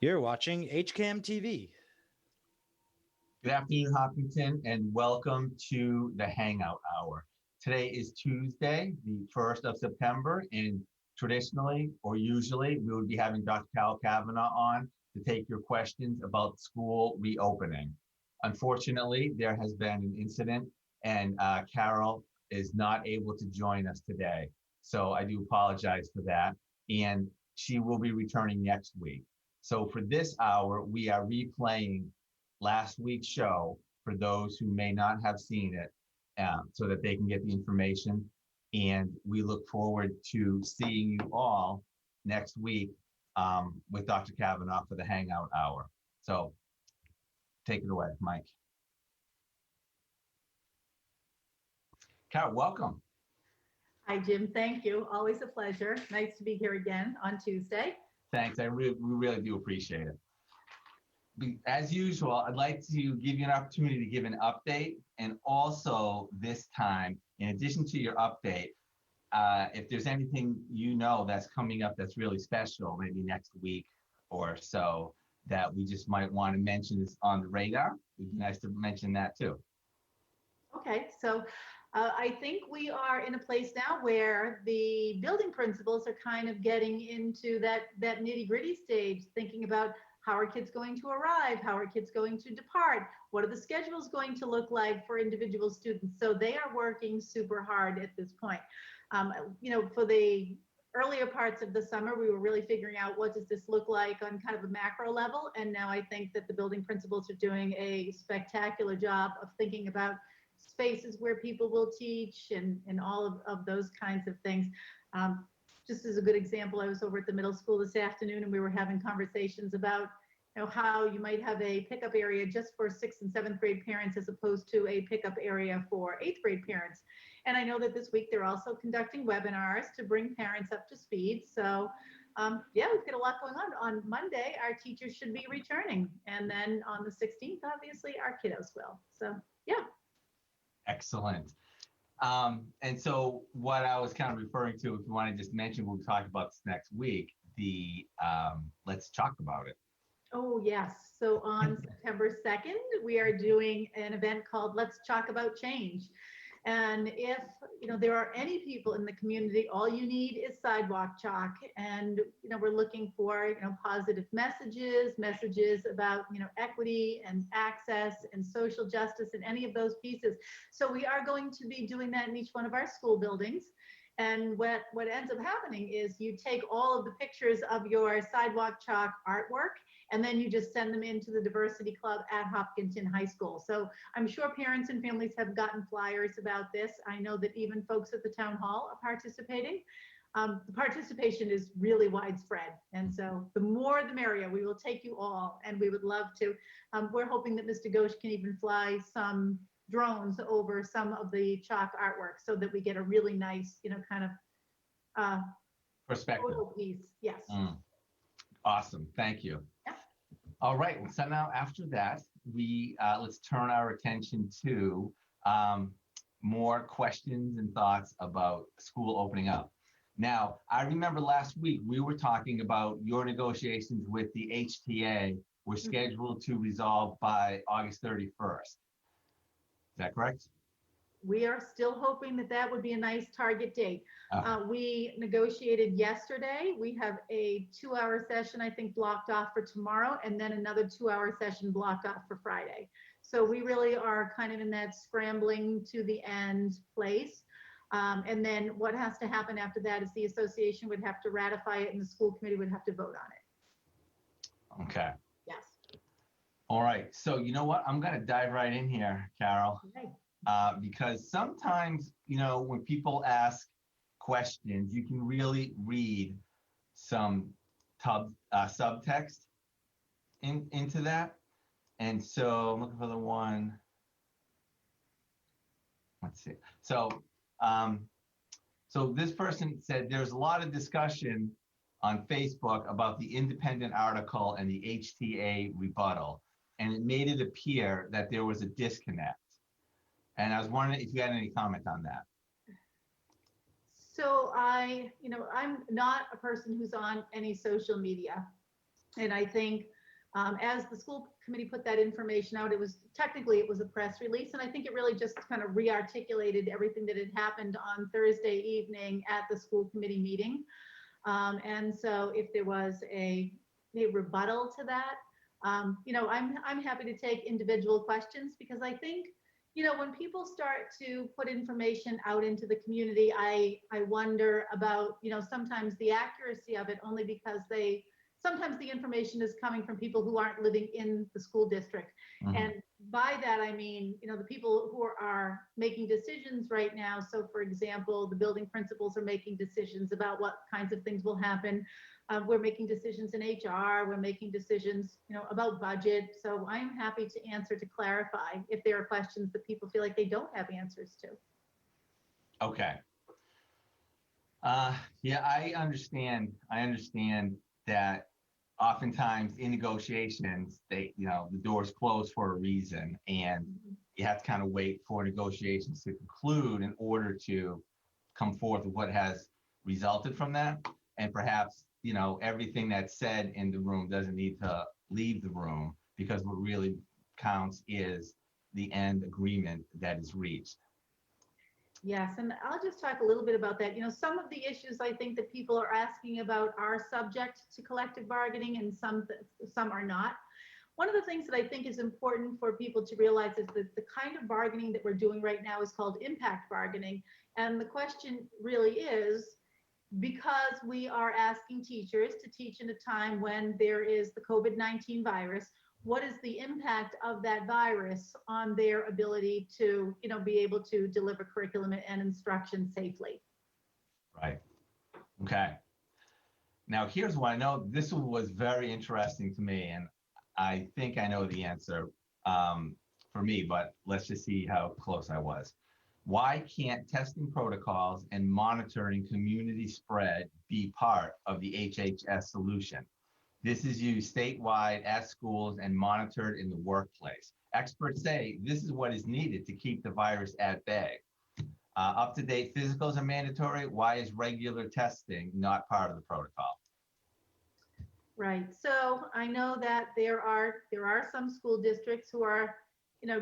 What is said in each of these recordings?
You're watching HCAM TV. Good afternoon, Hopkinton, and welcome to the Hangout Hour. Today is Tuesday, the 1st of September, and traditionally or usually we would be having Dr. Cavanaugh on to take your questions about school reopening. Unfortunately, there has been an incident and Carol is not able to join us today. So I do apologize for that. And she will be returning next week. So for this hour, we are replaying last week's show for those who may not have seen it, so that they can get the information. And we look forward to seeing you all next week with Dr. Cavanaugh for the Hangout Hour. So take it away, Mike. Carol, welcome. Hi, Jim. Thank you. Always a pleasure. Nice to be here again on Tuesday. Thanks. We really do appreciate it. As usual, I'd like to give you an opportunity to give an update, and also this time, in addition to your update, if there's anything that's coming up that's really special, maybe next week or so, that we just might want to mention is on the radar, it'd be nice to mention that too. Okay, so I think we are in a place now where the building principals are kind of getting into that nitty-gritty stage, thinking about how are kids going to arrive? How are kids going to depart? What are the schedules going to look like for individual students? So they are working super hard at this point. For the earlier parts of the summer, we were really figuring out what does this look like on kind of a macro level. And now I think that the building principals are doing a spectacular job of thinking about spaces where people will teach and all of those kinds of things. Just as a good example, I was over at the middle school this afternoon and we were having conversations about how you might have a pickup area just for 6th and 7th grade parents as opposed to a pickup area for 8th grade parents. And I know that this week they're also conducting webinars to bring parents up to speed. So yeah, we've got a lot going on. On Monday, our teachers should be returning. And then on the 16th, obviously, our kiddos will. So yeah. Excellent. And so what I was kind of referring to, if you want to just mention, we'll talk about this next week, the Let's Talk About It. Oh, yes. So on September 2nd, we are doing an event called Let's Talk About Change. And if there are any people in the community, all you need is sidewalk chalk. And we're looking for positive messages about equity and access and social justice and any of those pieces. So we are going to be doing that in each one of our school buildings. And what ends up happening is you take all of the pictures of your sidewalk chalk artwork, and then you just send them into the Diversity Club at Hopkinton High School. So I'm sure parents and families have gotten flyers about this. I know that even folks at the town hall are participating. The participation is really widespread. And so the more the merrier. We will take you all, and we would love to. We're hoping that Mr. Ghosh can even fly some drones over some of the chalk artwork so that we get a really nice, kind of perspective photo piece. Yes. Awesome. Thank you. Yeah. All right. Well, so now after that, we let's turn our attention to more questions and thoughts about school opening up. Now, I remember last week we were talking about your negotiations with the HTA were scheduled to resolve by August 31st. Is that correct? We are still hoping that would be a nice target date. We negotiated yesterday. We have a 2-hour session, I think, blocked off for tomorrow, and then another 2-hour session blocked off for Friday. So we really are kind of in that scrambling to the end place. And then what has to happen after that is the association would have to ratify it and the school committee would have to vote on it. Okay. Yes. All right. So you know what? I'm going to dive right in here, Carol. Okay. Because sometimes, when people ask questions, you can really read some subtext into that. And so I'm looking for the one. Let's see. So this person said there's a lot of discussion on Facebook about the independent article and the HTA rebuttal, and it made it appear that there was a disconnect. And I was wondering if you had any comment on that. So I'm not a person who's on any social media. And I think As the school committee put that information out, it was a press release, and I think it really just kind of re-articulated everything that had happened on Thursday evening at the school committee meeting. And so if there was a rebuttal to that, I'm happy to take individual questions, because I think, when people start to put information out into the community, I wonder about, sometimes the accuracy of it, only because sometimes the information is coming from people who aren't living in the school district. Mhm. And by that, I mean, the people who are making decisions right now. So for example, the building principals are making decisions about what kinds of things will happen. We're making decisions in HR, we're making decisions, about budget. So I'm happy to answer, to clarify if there are questions that people feel like they don't have answers to. Okay. Yeah, I understand that oftentimes in negotiations, the doors close for a reason, and you have to kind of wait for negotiations to conclude in order to come forth with what has resulted from that. And perhaps, everything that's said in the room doesn't need to leave the room, because what really counts is the end agreement that is reached. Yes, and I'll just talk a little bit about that. Some of the issues I think that people are asking about are subject to collective bargaining, and some are not. One of the things that I think is important for people to realize is that the kind of bargaining that we're doing right now is called impact bargaining. And the question really is, because we are asking teachers to teach in a time when there is the COVID-19 virus, what is the impact of that virus on their ability to, be able to deliver curriculum and instruction safely? Right. Okay. Now, here's what I know. This one was very interesting to me, and I think I know the answer for me, but let's just see how close I was. Why can't testing protocols and monitoring community spread be part of the HHS solution? This is used statewide at schools and monitored in the workplace. Experts say this is what is needed to keep the virus at bay. Up-to-date physicals are mandatory. Why is regular testing not part of the protocol? Right. So I know that there are some school districts who are,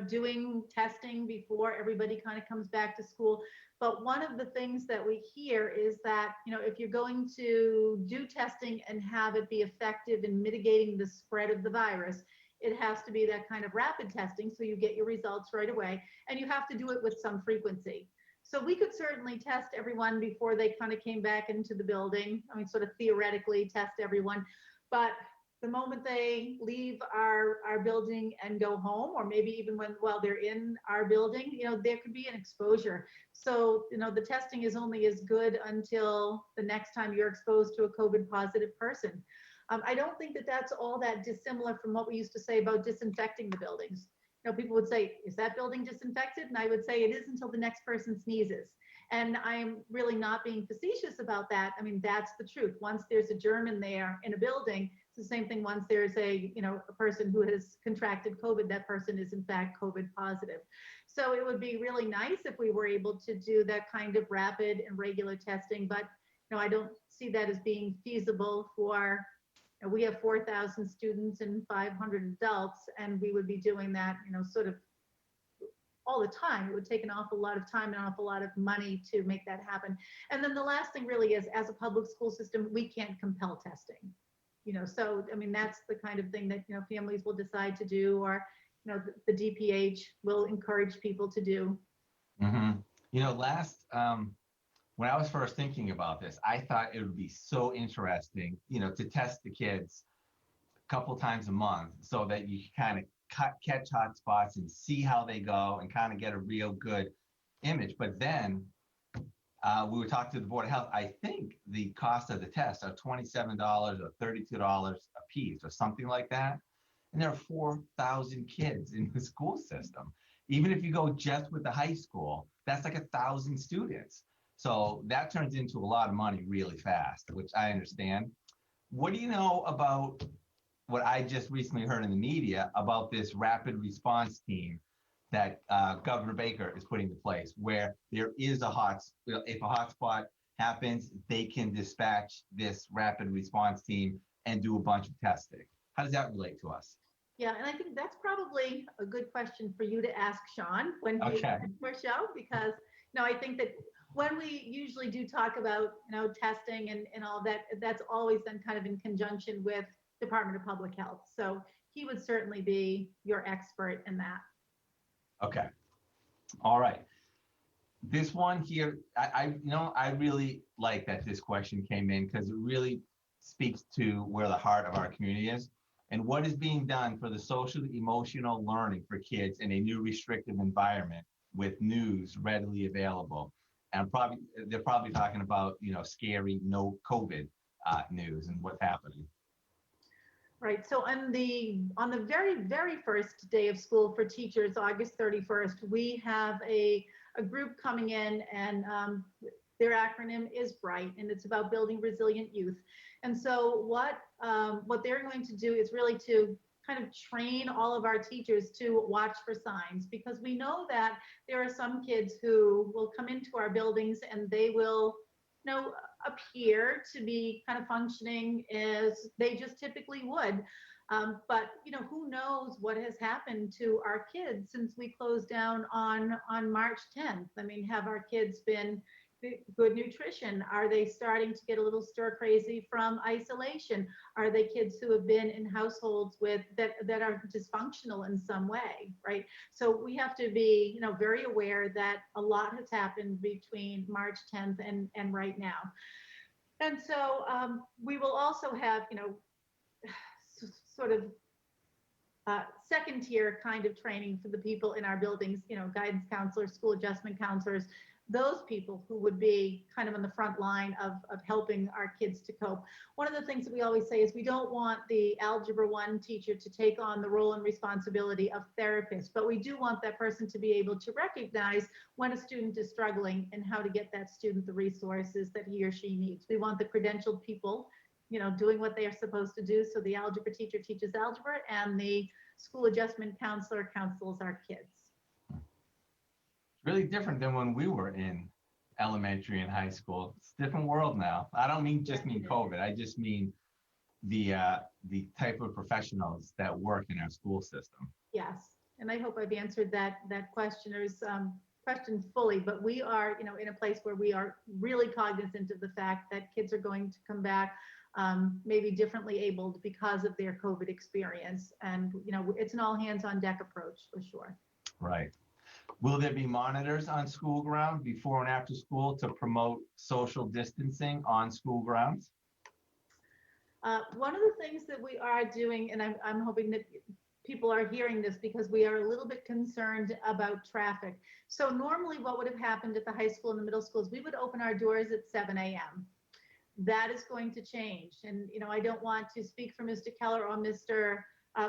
doing testing before everybody kind of comes back to school. But one of the things that we hear is that, if you're going to do testing and have it be effective in mitigating the spread of the virus, it has to be that kind of rapid testing, so you get your results right away, and you have to do it with some frequency. So we could certainly test everyone before they kind of came back into the building. I mean, sort of theoretically test everyone, but the moment they leave our building and go home, or maybe even while they're in our building, there could be an exposure. So, the testing is only as good until the next time you're exposed to a COVID positive person. I don't think that that's all that dissimilar from what we used to say about disinfecting the buildings. People would say, is that building disinfected? And I would say it is until the next person sneezes. And I'm really not being facetious about that. I mean, that's the truth. Once there's a germ in there in a building, it's the same thing. Once there's a person who has contracted COVID, that person is in fact COVID positive. So it would be really nice if we were able to do that kind of rapid and regular testing, but I don't see that as being feasible for, we have 4,000 students and 500 adults, and we would be doing that, sort of all the time. It would take an awful lot of time and an awful lot of money to make that happen. And then the last thing really is, as a public school system, we can't compel testing. So I mean, that's the kind of thing that families will decide to do, or the DPH will encourage people to do. Mm-hmm. When I was first thinking about this, I thought it would be so interesting, to test the kids a couple times a month, so that you kind of catch hot spots and see how they go and kind of get a real good image. But then we were talking to the Board of Health. I think the cost of the tests are $27 or $32 a piece or something like that. And there are 4,000 kids in the school system. Even if you go just with the high school, that's like 1,000 students. So that turns into a lot of money really fast, which I understand. What do you know about what I just recently heard in the media about this rapid response team that Governor Baker is putting into place, where there is if a hotspot happens, they can dispatch this rapid response team and do a bunch of testing? How does that relate to us? Yeah, and I think that's probably a good question for you to ask Sean when he Okay. for show, because I think that when we usually do talk about testing and all that, that's always done kind of in conjunction with Department of Public Health. So he would certainly be your expert in that. Okay. All right. This one here, I really like that this question came in because it really speaks to where the heart of our community is and what is being done for the social emotional learning for kids in a new restrictive environment with news readily available. And they're probably talking about, scary no COVID news and what's happening. Right. So on the very, very first day of school for teachers, August 31st, we have a group coming in, and their acronym is BRIGHT, and it's about building resilient youth. And so what they're going to do is really to kind of train all of our teachers to watch for signs, because we know that there are some kids who will come into our buildings and they will appear to be kind of functioning as they just typically would. But who knows what has happened to our kids since we closed down on March 10th? I mean, have our kids been good nutrition? Are they starting to get a little stir crazy from isolation? Are they kids who have been in households that are dysfunctional in some way, right? So we have to be, very aware that a lot has happened between March 10th and right now. And so we will also have, sort of second tier kind of training for the people in our buildings, guidance counselors, school adjustment counselors, those people who would be kind of on the front line of helping our kids to cope. One of the things that we always say is we don't want the Algebra 1 teacher to take on the role and responsibility of therapist, but we do want that person to be able to recognize when a student is struggling and how to get that student the resources that he or she needs. We want the credentialed people, doing what they are supposed to do. So the algebra teacher teaches algebra, and the school adjustment counselor counsels our kids. Really different than when we were in elementary and high school. It's a different world now. I don't mean COVID. I just mean the type of professionals that work in our school system. Yes, and I hope I've answered that questioner's question fully. But we are, in a place where we are really cognizant of the fact that kids are going to come back maybe differently abled because of their COVID experience, and it's an all hands on deck approach for sure. Right. Will there be monitors on school ground before and after school to promote social distancing on school grounds? One of the things that we are doing, and I'm hoping that people are hearing this because we are a little bit concerned about traffic. So normally what would have happened at the high school and the middle schools, we would open our doors at 7 a.m. That is going to change. And, I don't want to speak for Mr. Keller or Mr.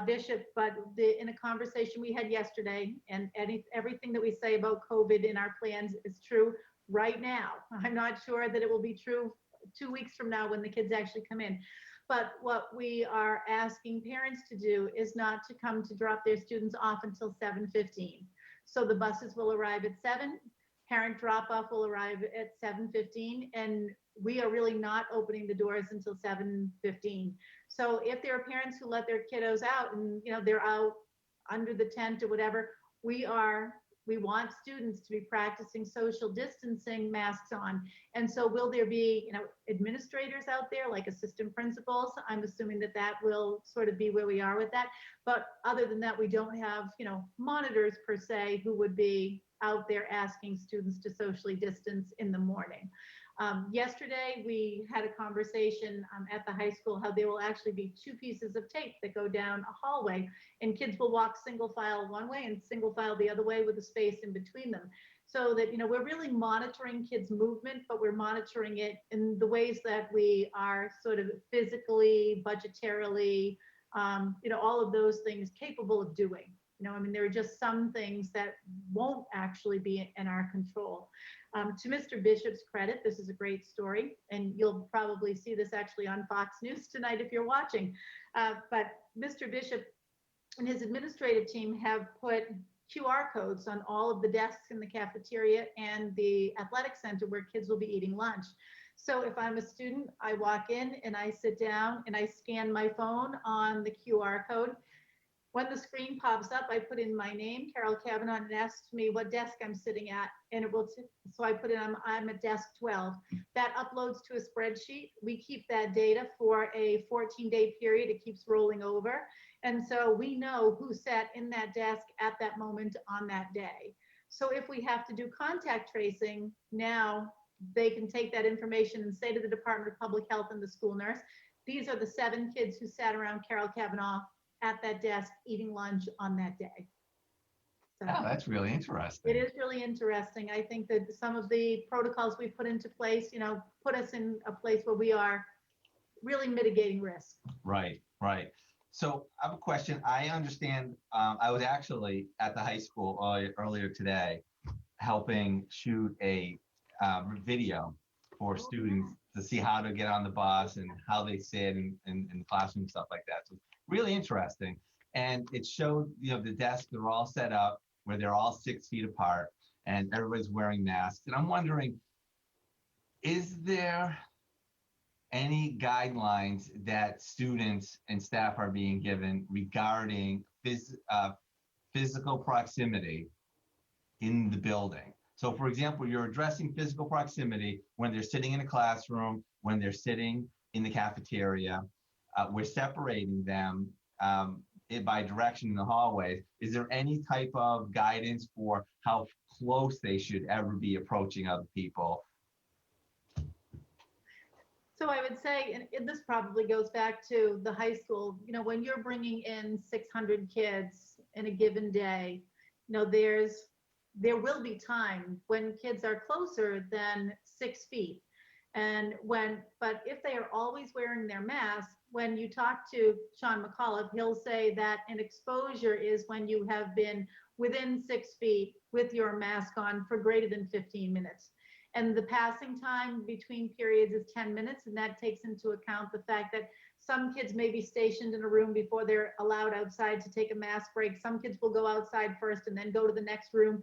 Bishop, but in a conversation we had yesterday, and everything that we say about COVID in our plans is true right now. I'm not sure that it will be true 2 weeks from now when the kids actually come in. But what we are asking parents to do is not to come to drop their students off until 7:15. So the buses will arrive at 7, parent drop-off will arrive at 7:15, and we are really not opening the doors until 7:15. So if there are parents who let their kiddos out and they're out under the tent or whatever, we want students to be practicing social distancing, masks on. And so will there be administrators out there like assistant principals? I'm assuming that will sort of be where we are with that. But other than that, we don't have monitors per se who would be out there asking students to socially distance in the morning. Yesterday, we had a conversation at the high school how there will actually be 2 pieces of tape that go down a hallway, and kids will walk single file one way and single file the other way with a space in between them. So that, we're really monitoring kids' movement, but we're monitoring it in the ways that we are sort of physically, budgetarily, all of those things capable of doing. There are just some things that won't actually be in our control. To Mr. Bishop's credit, this is a great story, and you'll probably see this actually on Fox News tonight if you're watching. But Mr. Bishop and his administrative team have put QR codes on all of the desks in the cafeteria and the athletic center where kids will be eating lunch. So if I'm a student, I walk in and I sit down and I scan my phone on the QR code. When the screen pops up, I put in my name, Carol Cavanaugh, and it asks me what desk I'm sitting at. And it will, so I put in, I'm at desk 12. That uploads to a spreadsheet. We keep that data for a 14-day period. It keeps rolling over. And so we know who sat in that desk at that moment on that day. So if we have to do contact tracing, now they can take that information and say to the Department of Public Health and the school nurse, these are the 7 kids who sat around Carol Cavanaugh at that desk eating lunch on that day. So Oh, that's really interesting. it is really interesting. I think that some of the protocols we put into place, put us in a place where we are really mitigating risk. Right, right. So I have a question. I understand, I was actually at the high school earlier today helping shoot a video for students to see how to get on the bus and how they sit in the classroom, stuff like that. So really interesting. And it showed, the desks, they're all set up where they're all 6 feet apart and everybody's wearing masks. And I'm wondering, is there any guidelines that students and staff are being given regarding physical proximity in the building? So for example, you're addressing physical proximity when they're sitting in a classroom, when they're sitting in the cafeteria. We're separating them by direction in the hallways. Is there any type of guidance for how close they should ever be approaching other people? So I would say, and this probably goes back to the high school, when you're bringing in 600 kids in a given day, there will be time when kids are closer than 6 feet. But if they are always wearing their mask, when you talk to Sean McAuliffe, he'll say that an exposure is when you have been within 6 feet with your mask on for greater than 15 minutes. And the passing time between periods is 10 minutes. And that takes into account the fact that some kids may be stationed in a room before they're allowed outside to take a mask break. Some kids will go outside first and then go to the next room.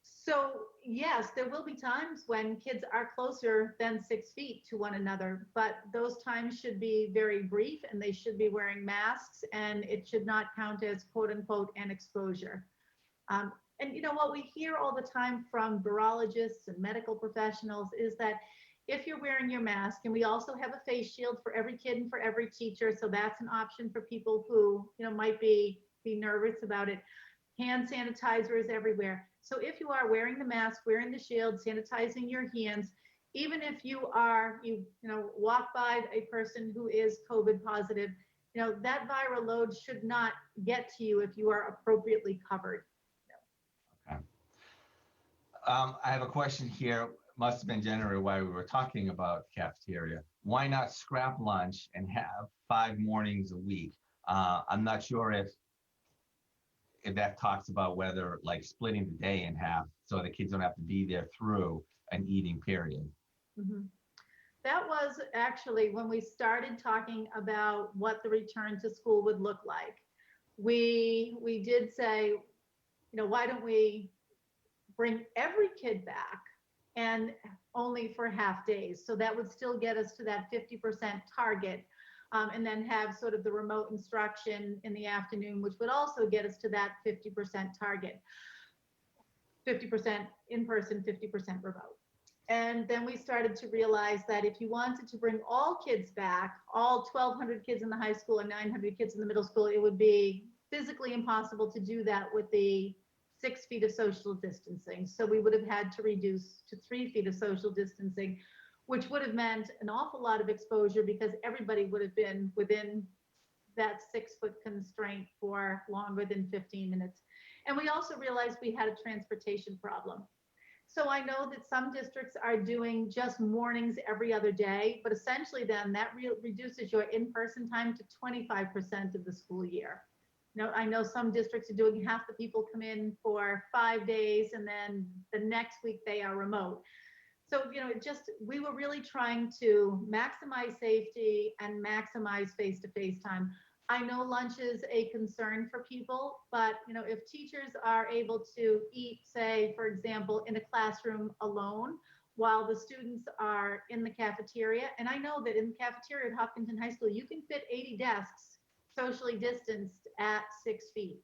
So yes, there will be times when kids are closer than 6 feet to one another, but those times should be very brief and they should be wearing masks, and it should not count as quote unquote an exposure. And what we hear all the time from virologists and medical professionals is that if you're wearing your mask, and we also have a face shield for every kid and for every teacher, so that's an option for people who might be nervous about it. Hand sanitizer is everywhere. So if you are wearing the mask, wearing the shield, sanitizing your hands, even if you walk by a person who is COVID positive, that viral load should not get to you if you are appropriately covered. Okay. I have a question here. Must have been generated while we were talking about cafeteria. Why not scrap lunch and have 5 mornings a week? I'm not sure if that talks about whether like splitting the day in half so the kids don't have to be there through an eating period. Mm-hmm. That was actually when we started talking about what the return to school would look like. We did say, why don't we bring every kid back and only for half days? So that would still get us to that 50% target. And then have sort of the remote instruction in the afternoon, which would also get us to that 50% target. 50% in person, 50% remote. And then we started to realize that if you wanted to bring all kids back, all 1,200 kids in the high school and 900 kids in the middle school, it would be physically impossible to do that with the 6 feet of social distancing. So we would have had to reduce to 3 feet of social distancing, which would have meant an awful lot of exposure because everybody would have been within that 6-foot constraint for longer than 15 minutes. And we also realized we had a transportation problem. So I know that some districts are doing just mornings every other day, but essentially then that reduces your in-person time to 25% of the school year. I know some districts are doing half the people come in for 5 days and then the next week they are remote. So, we were really trying to maximize safety and maximize face-to-face time. I know lunch is a concern for people, but, if teachers are able to eat, say, for example, in a classroom alone, while the students are in the cafeteria. And I know that in the cafeteria at Hopkinton High School, you can fit 80 desks socially distanced at 6 feet.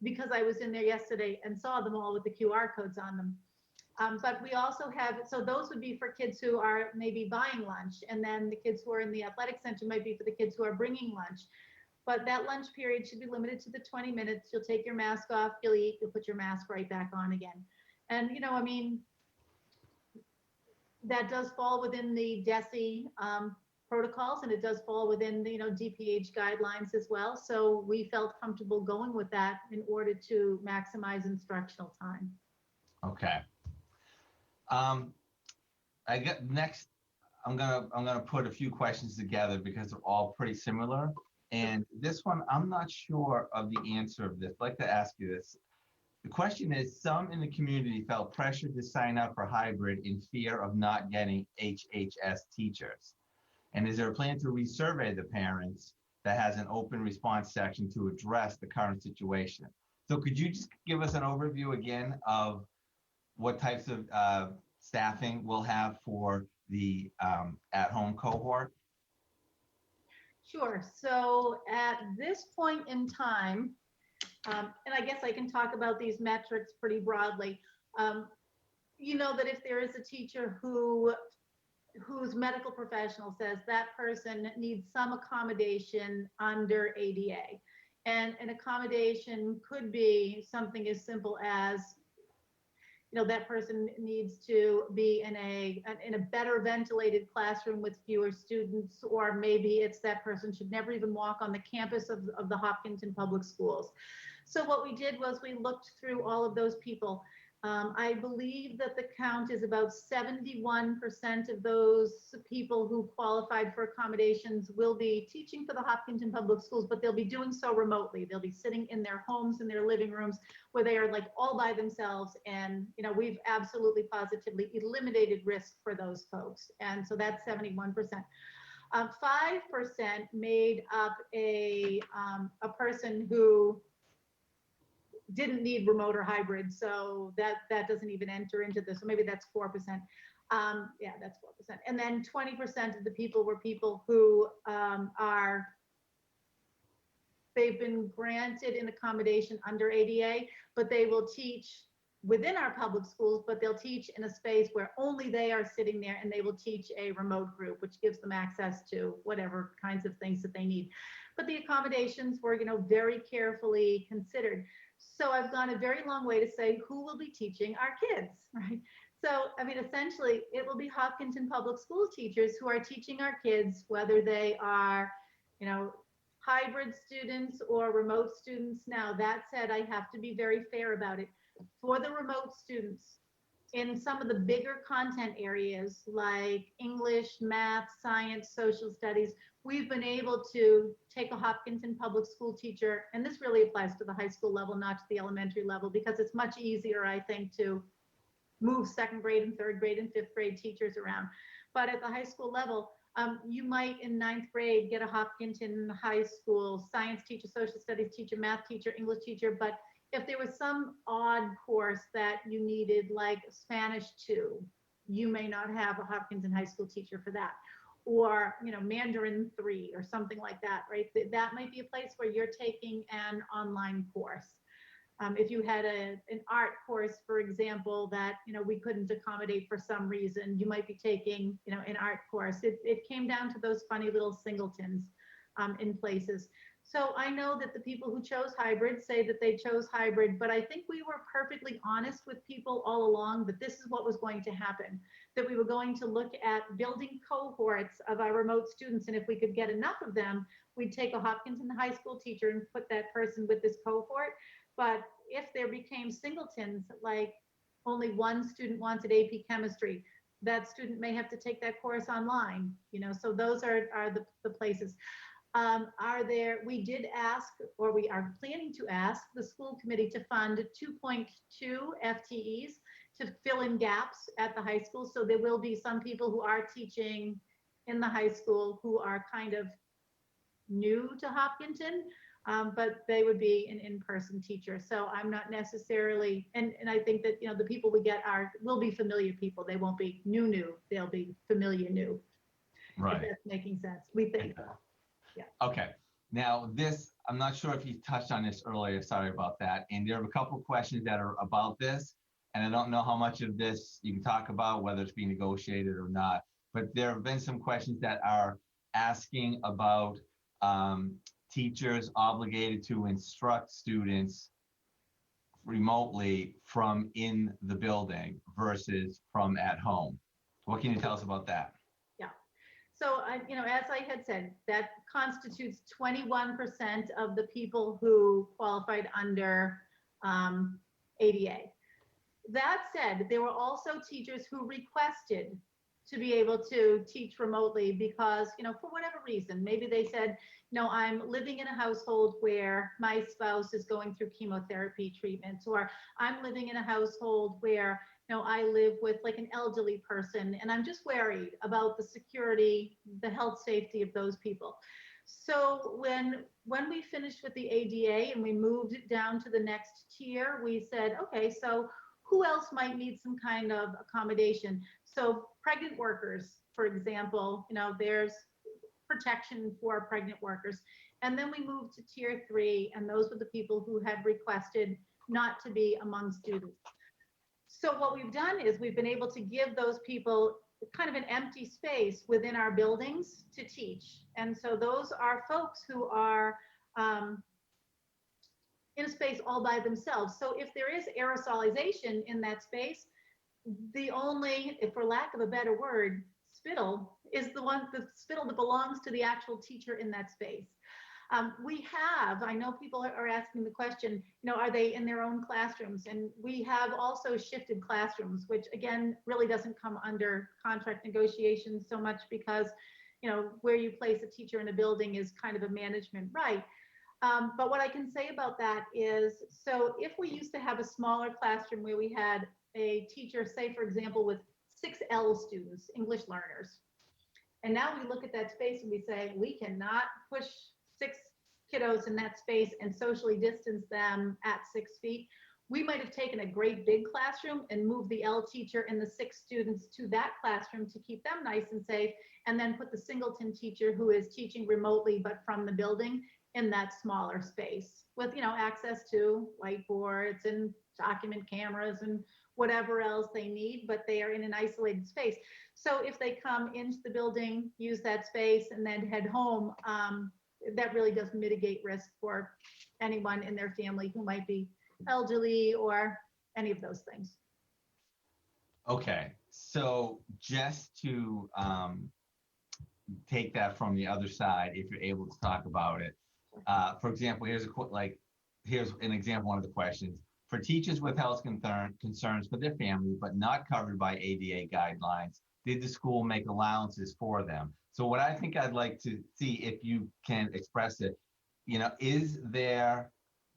Because I was in there yesterday and saw them all with the QR codes on them. But we also have, so those would be for kids who are maybe buying lunch, and then the kids who are in the athletic center might be for the kids who are bringing lunch. But that lunch period should be limited to the 20 minutes. You'll take your mask off, you'll eat, you'll put your mask right back on again. And, I mean, that does fall within the DESE protocols, and it does fall within the, DPH guidelines as well. So we felt comfortable going with that in order to maximize instructional time. Okay. I got next. I'm gonna put a few questions together because they're all pretty similar. And this one, I'm not sure of the answer of this. I'd like to ask you this. The question is, some in the community felt pressured to sign up for hybrid in fear of not getting HHS teachers. And is there a plan to resurvey the parents that has an open response section to address the current situation? So could you just give us an overview again of what types of staffing we'll have for the at-home cohort? Sure. So at this point in time, and I guess I can talk about these metrics pretty broadly. You know that if there is a teacher whose medical professional says that person needs some accommodation under ADA, and an accommodation could be something as simple as, that person needs to be in a better ventilated classroom with fewer students, or maybe it's that person should never even walk on the campus of the Hopkinton Public Schools. So what we did was we looked through all of those people. I believe that the count is about 71% of those people who qualified for accommodations will be teaching for the Hopkinton Public Schools, but they'll be doing so remotely. They'll be sitting in their homes, in their living rooms, where they are like all by themselves. And, we've absolutely positively eliminated risk for those folks. And so that's 71%. 5% made up a person who didn't need remote or hybrid, so that doesn't even enter into this. So maybe that's 4%. Yeah, that's 4%. And then 20% of the people were people who they've been granted an accommodation under ADA, but they will teach within our public schools, but they'll teach in a space where only they are sitting there, and they will teach a remote group, which gives them access to whatever kinds of things that they need. But the accommodations were, very carefully considered. So I've gone a very long way to say who will be teaching our kids, right? So, I mean, essentially, it will be Hopkinton Public School teachers who are teaching our kids, whether they are, hybrid students or remote students. Now, that said, I have to be very fair about it. For the remote students, in some of the bigger content areas like English, math, science, social studies, we've been able to take a Hopkinton Public School teacher, and this really applies to the high school level, not to the elementary level, because it's much easier, I think, to move second grade and third grade and fifth grade teachers around. But at the high school level, you might in ninth grade get a Hopkinton High School science teacher, social studies teacher, math teacher, English teacher, but if there was some odd course that you needed, like Spanish 2, you may not have a Hopkinton High School teacher for that. Or, Mandarin 3 or something like that, right? That might be a place where you're taking an online course. If you had an art course, for example, that, we couldn't accommodate for some reason, you might be taking, an art course. It came down to those funny little singletons in places. So I know that the people who chose hybrid say that they chose hybrid, but I think we were perfectly honest with people all along that this is what was going to happen, that we were going to look at building cohorts of our remote students. And if we could get enough of them, we'd take a Hopkinton High School teacher and put that person with this cohort. But if there became singletons, like only one student wanted AP chemistry, that student may have to take that course online, so those are the places. We did ask, or we are planning to ask the school committee to fund 2.2 FTEs to fill in gaps at the high school. So there will be some people who are teaching in the high school who are kind of new to Hopkinton, but they would be an in-person teacher. So I'm not necessarily, and I think that, the people we get will be familiar people. They won't be new. They'll be familiar new. If Right. that's making sense. We think so. Yeah. Okay. Now this, I'm not sure if you touched on this earlier. Sorry about that. And there are a couple of questions that are about this. And I don't know how much of this you can talk about, whether it's being negotiated or not. But there have been some questions that are asking about teachers obligated to instruct students remotely from in the building versus from at home. What can you tell us about that? Yeah. So, as I had said, that constitutes 21% of the people who qualified under ADA. That said, there were also teachers who requested to be able to teach remotely because, for whatever reason, maybe they said, I'm living in a household where my spouse is going through chemotherapy treatments, or I'm living in a household where, I live with like an elderly person and I'm just worried about the security, the health safety of those people. So when we finished with the ADA and we moved it down to the next tier, we said, okay, so who else might need some kind of accommodation? So pregnant workers, for example, there's protection for pregnant workers. And then we moved to tier 3, and those were the people who had requested not to be among students. So what we've done is we've been able to give those people kind of an empty space within our buildings to teach. And so those are folks who are in a space all by themselves. So if there is aerosolization in that space, the only, if for lack of a better word, spittle is the spittle that belongs to the actual teacher in that space. I know people are asking the question, are they in their own classrooms? And we have also shifted classrooms, which again, really doesn't come under contract negotiations so much because, where you place a teacher in a building is kind of a management right. But what I can say about that is, so if we used to have a smaller classroom where we had a teacher, say, for example, with 6 L students, English learners, and now we look at that space and we say, we cannot push 6 kiddos in that space and socially distance them at 6 feet. We might have taken a great big classroom and moved the L teacher and the 6 students to that classroom to keep them nice and safe, and then put the singleton teacher who is teaching remotely but from the building in that smaller space with, access to whiteboards and document cameras and whatever else they need, but they are in an isolated space. So if they come into the building, use that space, and then head home, that really does mitigate risk for anyone in their family who might be elderly or any of those things. Okay, so just to take that from the other side, if you're able to talk about it. For example, here's an example, one of the questions. For teachers with health concerns for their family, but not covered by ADA guidelines, did the school make allowances for them? So what I think I'd like to see, if you can express it, is there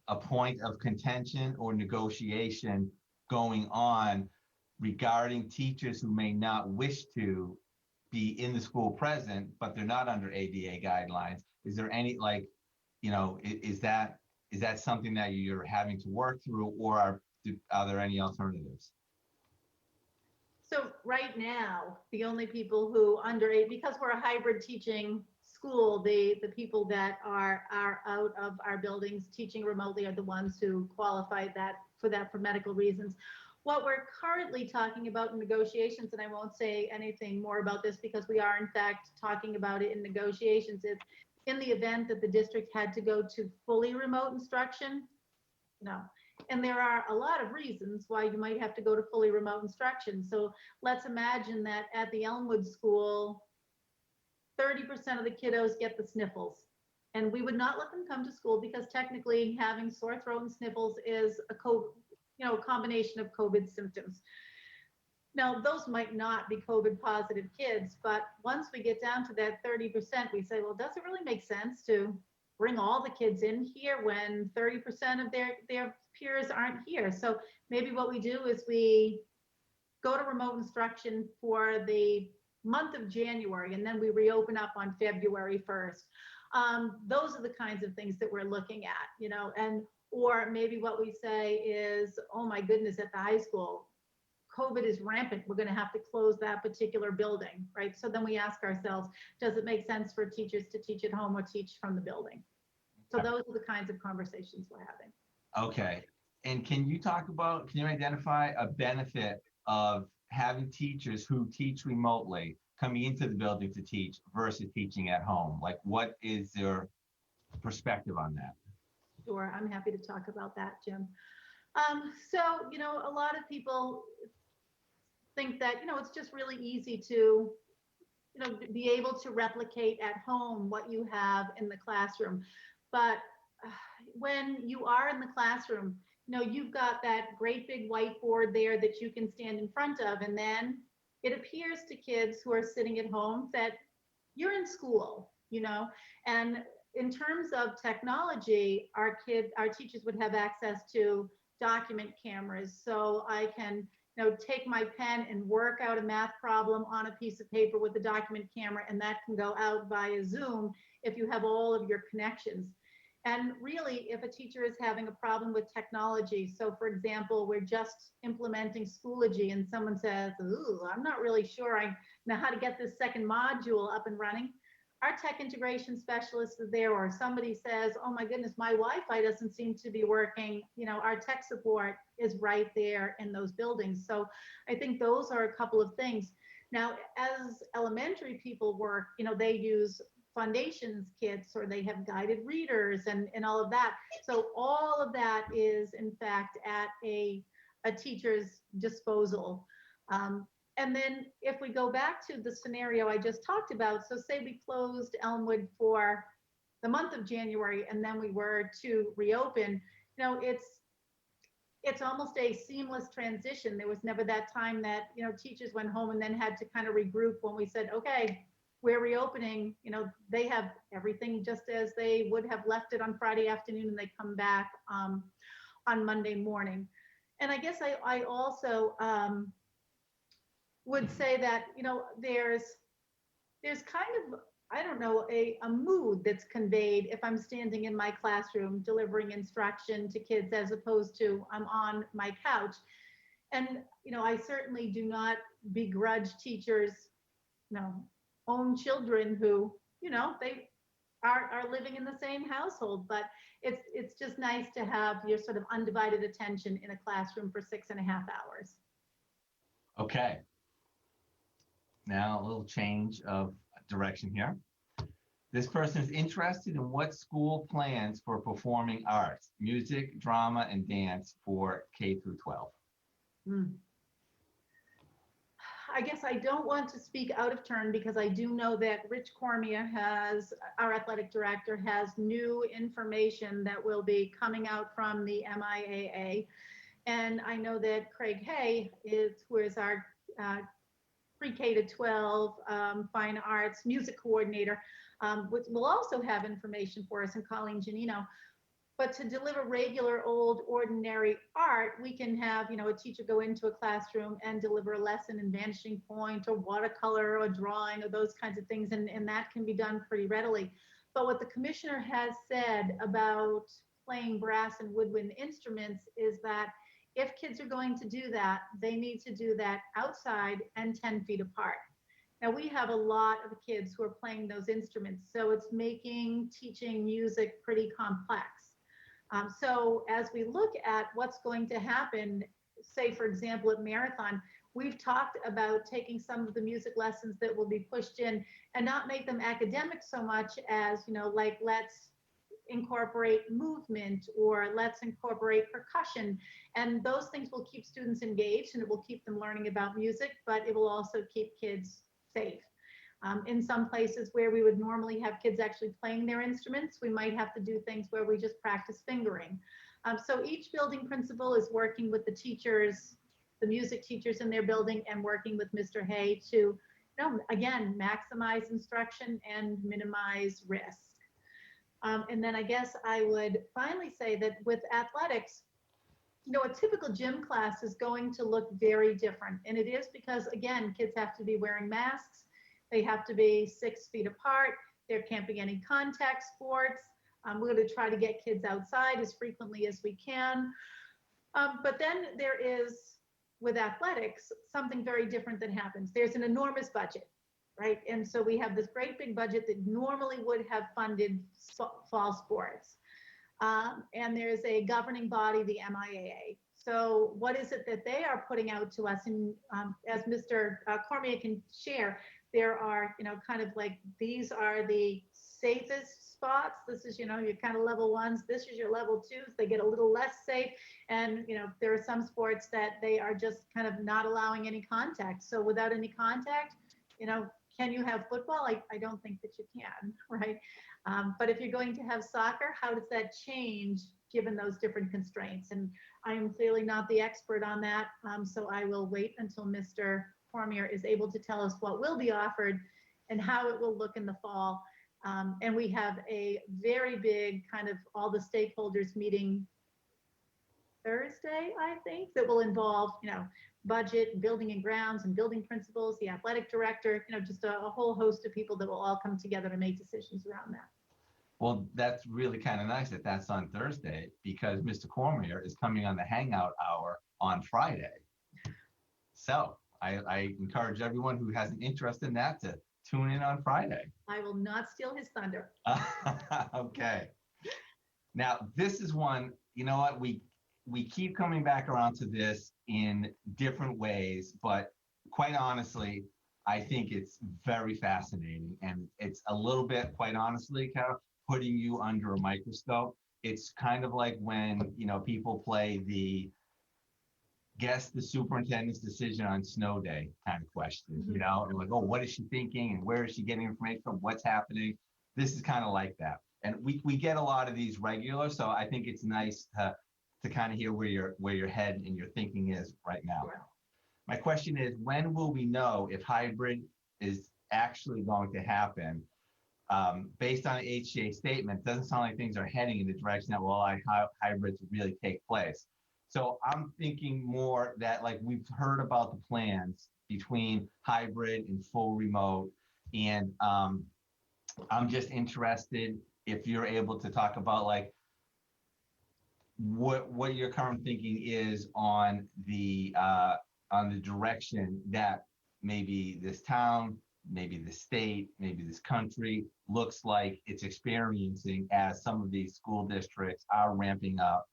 a point of contention or negotiation going on regarding teachers who may not wish to be in the school present, but they're not under ADA guidelines? Is there any, is that something that you're having to work through, or are there any alternatives? So right now, the only people who because we're a hybrid teaching school, the people that are out of our buildings teaching remotely are the ones who qualify for medical reasons. What we're currently talking about in negotiations, and I won't say anything more about this because we are in fact talking about it in negotiations, is in the event that the district had to go to fully remote instruction. No. And there are a lot of reasons why you might have to go to fully remote instruction. So let's imagine that at the Elmwood School, 30% of the kiddos get the sniffles. And we would not let them come to school because technically having sore throat and sniffles is a combination of COVID symptoms. Now, those might not be COVID positive kids, but once we get down to that 30%, we say, well, does it really make sense to bring all the kids in here when 30% of their peers aren't here? So maybe what we do is we go to remote instruction for the month of January, and then we reopen up on February 1st. Those are the kinds of things that we're looking at, and or maybe what we say is, oh my goodness, at the high school, COVID is rampant. We're going to have to close that particular building, right? So then we ask ourselves, does it make sense for teachers to teach at home or teach from the building? So those are the kinds of conversations we're having. Okay. And can you identify a benefit of having teachers who teach remotely coming into the building to teach versus teaching at home? Like, what is your perspective on that? Sure, I'm happy to talk about that, Jim. So, a lot of people think that, it's just really easy to, be able to replicate at home what you have in the classroom. But when you are in the classroom, you've got that great big whiteboard there that you can stand in front of, and then it appears to kids who are sitting at home that you're in school, and in terms of technology, our teachers would have access to document cameras. So I can, take my pen and work out a math problem on a piece of paper with a document camera, and that can go out via Zoom if you have all of your connections. And really, if a teacher is having a problem with technology, so for example, we're just implementing Schoology and someone says, ooh, I'm not really sure I know how to get this second module up and running, our tech integration specialist is there, or somebody says, oh my goodness, my Wi-Fi doesn't seem to be working. Our tech support is right there in those buildings. So I think those are a couple of things. Now, as elementary people work, they use Foundations kits, or they have guided readers and all of that. So all of that is in fact at a teacher's disposal. And then if we go back to the scenario I just talked about, so say we closed Elmwood for the month of January and then we were to reopen, it's almost a seamless transition. There was never that time that, teachers went home and then had to kind of regroup when we said, okay, we're reopening. They have everything just as they would have left it on Friday afternoon, and they come back on Monday morning. And I guess I also would say that, there's kind of, I don't know, a mood that's conveyed if I'm standing in my classroom delivering instruction to kids as opposed to I'm on my couch. And, I certainly do not begrudge teachers, own children who, they are living in the same household, but it's just nice to have your sort of undivided attention in a classroom for 6.5 hours. Okay. Now a little change of direction here. This person is interested in what school plans for performing arts, music, drama, and dance for K through 12. I guess I don't want to speak out of turn because I do know that Rich Cormier our athletic director, has new information that will be coming out from the MIAA. And I know that Craig Hay who is our pre-K to 12 fine arts music coordinator, will also have information for us, and Colleen Janino. But to deliver regular old ordinary art, we can have, a teacher go into a classroom and deliver a lesson in vanishing point or watercolor or drawing or those kinds of things. And that can be done pretty readily. But what the commissioner has said about playing brass and woodwind instruments is that if kids are going to do that, they need to do that outside and 10 feet apart. Now we have a lot of kids who are playing those instruments, so it's making teaching music pretty complex. So as we look at what's going to happen, say, for example, at Marathon, we've talked about taking some of the music lessons that will be pushed in and not make them academic so much as, like let's incorporate movement or let's incorporate percussion. And those things will keep students engaged and it will keep them learning about music, but it will also keep kids safe. In some places where we would normally have kids actually playing their instruments, we might have to do things where we just practice fingering. So each building principal is working with the teachers, the music teachers in their building, and working with Mr. Hay to, again, maximize instruction and minimize risk. And then I guess I would finally say that with athletics, a typical gym class is going to look very different. And it is because, again, kids have to be wearing masks. They have to be 6 feet apart. There can't be any contact sports. We're going to try to get kids outside as frequently as we can. But then there is, with athletics, something very different that happens. There's an enormous budget, right? And so we have this great big budget that normally would have funded fall sports. And there's a governing body, the MIAA. So what is it that they are putting out to us? And as Mr. Cormier can share, there are, kind of like, these are the safest spots. This is, your kind of level ones. This is your level twos. They get a little less safe. And, there are some sports that they are just kind of not allowing any contact. So without any contact, can you have football? I don't think that you can, right? But if you're going to have soccer, how does that change given those different constraints? And I am clearly not the expert on that. So I will wait until Mr. Cormier is able to tell us what will be offered and how it will look in the fall. And we have a very big kind of all the stakeholders meeting Thursday, I think, that will involve, budget, building and grounds, and building principals, the athletic director, just a whole host of people that will all come together to make decisions around that. Well, that's really kind of nice that that's on Thursday, because Mr. Cormier is coming on the Hangout Hour on Friday. So I encourage everyone who has an interest in that to tune in on Friday. I will not steal his thunder. Okay. Now, this is one, you know what, we keep coming back around to this in different ways, but quite honestly, I think it's very fascinating. And it's a little bit, quite honestly, Carol, putting you under a microscope. It's kind of like when, people play the guess the superintendent's decision on snow day kind of question, and like, oh, what is she thinking? And where is she getting information from? What's happening? This is kind of like that. And we get a lot of these regular. So I think it's nice to kind of hear where your head and your thinking is right now. Sure. My question is, when will we know if hybrid is actually going to happen? Based on the HCA statement, it doesn't sound like things are heading in the direction that hybrids really take place. So I'm thinking more that, like, we've heard about the plans between hybrid and full remote. And I'm just interested if you're able to talk about, like, what your current thinking is on the direction that maybe this town, maybe the state, maybe this country looks like it's experiencing as some of these school districts are ramping up.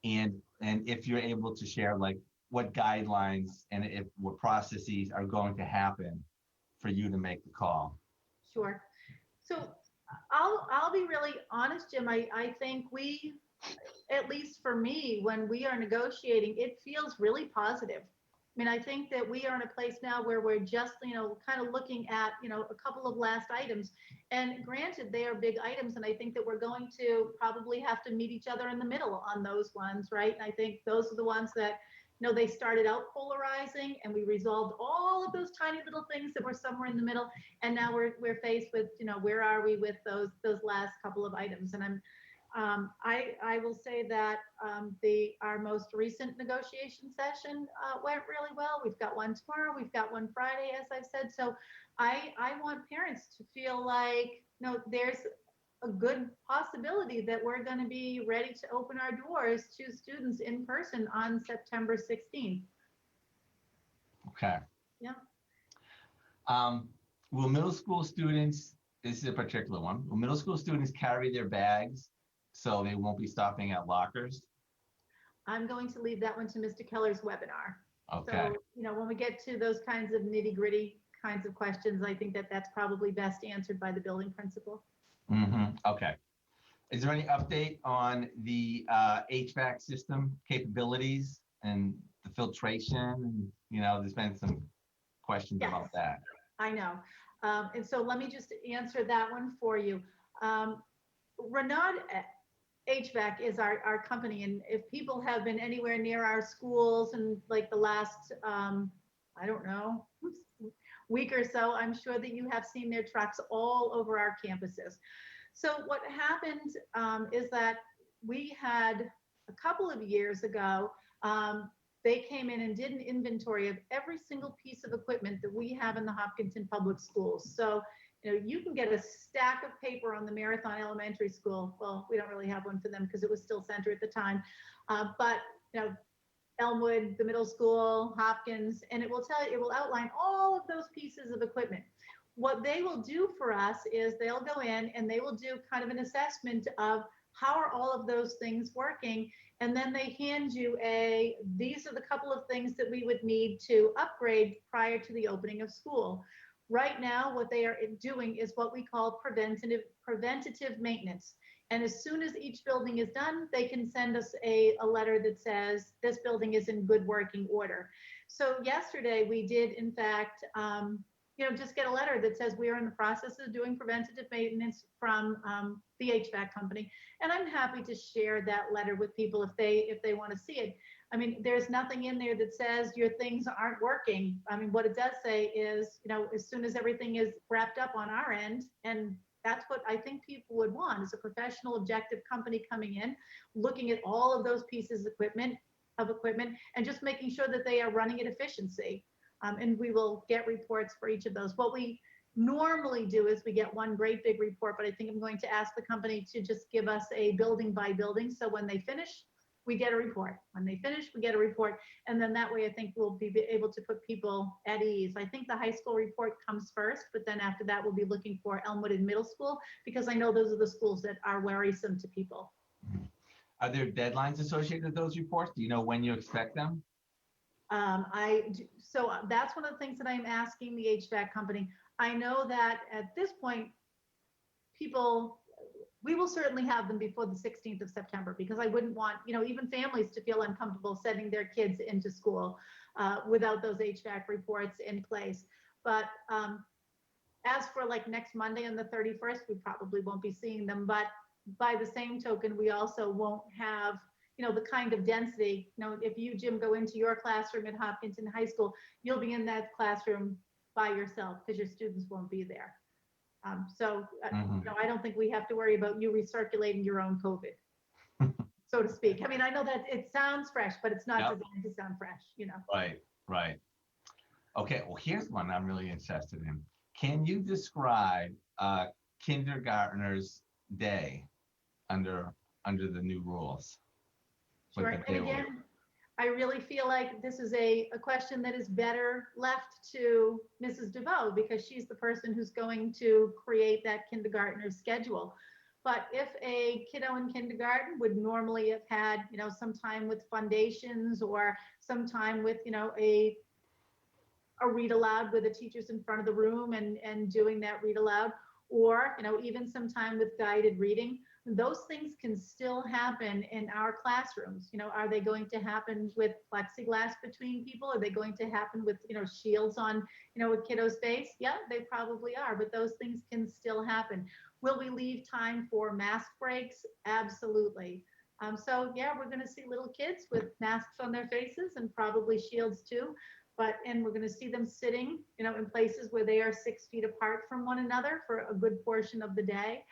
And if you're able to share, like, what guidelines and what processes are going to happen for you to make the call. Sure. So I'll be really honest, Jim. I think we, at least for me, when we are negotiating, it feels really positive. I mean, I think that we are in a place now where we're just, kind of looking at, a couple of last items. And granted, they are big items. And I think that we're going to probably have to meet each other in the middle on those ones, right? And I think those are the ones that, they started out polarizing, and we resolved all of those tiny little things that were somewhere in the middle. And now we're faced with, where are we with those last couple of items? And I will say that our most recent negotiation session went really well. We've got one tomorrow. We've got one Friday, as I've said. So I want parents to feel like, there's a good possibility that we're going to be ready to open our doors to students in person on September 16th. Okay. Yeah. Will middle school students, this is a particular one, will middle school students carry their bags so they won't be stopping at lockers? I'm going to leave that one to Mr. Keller's webinar. Okay. So, when we get to those kinds of nitty-gritty kinds of questions, I think that that's probably best answered by the building principal. Okay. Is there any update on the HVAC system capabilities and the filtration? There's been some questions about that. I know. And so let me just answer that one for you. Renaud HVAC is our company. And if people have been anywhere near our schools in like the last, I don't know, week or so, I'm sure that you have seen their trucks all over our campuses. So what happened is that we had a couple of years ago, they came in and did an inventory of every single piece of equipment that we have in the Hopkinton Public Schools. So You can get a stack of paper on the Marathon Elementary School. Well, we don't really have one for them because it was still Center at the time. But, Elmwood, the middle school, Hopkins, and it will outline all of those pieces of equipment. What they will do for us is they'll go in and they will do kind of an assessment of how are all of those things working. And then they hand you these are the couple of things that we would need to upgrade prior to the opening of school. Right now, what they are doing is what we call preventative maintenance. And as soon as each building is done, they can send us a letter that says this building is in good working order. So yesterday we did, in fact, just get a letter that says we are in the process of doing preventative maintenance from the HVAC company. And I'm happy to share that letter with people if they want to see it. I mean, there's nothing in there that says your things aren't working. I mean, what it does say is, as soon as everything is wrapped up on our end, and that's what I think people would want, is a professional, objective company coming in, looking at all of those pieces of equipment, and just making sure that they are running at efficiency. And we will get reports for each of those. What we normally do is we get one great big report, but I think I'm going to ask the company to just give us a building by building. So when they finish, we get a report. When they finish, we get a report. And then that way I think we'll be able to put people at ease. I think the high school report comes first, but then after that, we'll be looking for Elmwood and middle school, because I know those are the schools that are worrisome to people. Are there deadlines associated with those reports? Do you know when you expect them? So that's one of the things that I'm asking the HVAC company. I know that at this point, we will certainly have them before the 16th of September, because I wouldn't want, even families to feel uncomfortable sending their kids into school without those HVAC reports in place. But as for like next Monday and the 31st, we probably won't be seeing them. But by the same token, we also won't have the kind of density. If you, Jim, go into your classroom at Hopkinton High School, you'll be in that classroom by yourself because your students won't be there. I don't think we have to worry about you recirculating your own COVID, so to speak. I mean, I know that it sounds fresh, but it's not designed to sound fresh, Right. Okay, well, here's one I'm really interested in. Can you describe kindergartner's day under the new rules? Sure. And again, I really feel like this is a question that is better left to Mrs. DeVoe, because she's the person who's going to create that kindergartner's schedule. But if a kiddo in kindergarten would normally have had, some time with foundations, or some time with, a read aloud where the teacher's in front of the room and doing that read aloud, or, even some time with guided reading, those things can still happen in our classrooms. Are they going to happen with plexiglass between people? Are they going to happen with, shields on, a kiddo's face? Yeah, they probably are, but those things can still happen. Will we leave time for mask breaks? Absolutely. So yeah, we're going to see little kids with masks on their faces and probably shields too. And we're going to see them sitting, in places where they are 6 feet apart from one another for a good portion of the day.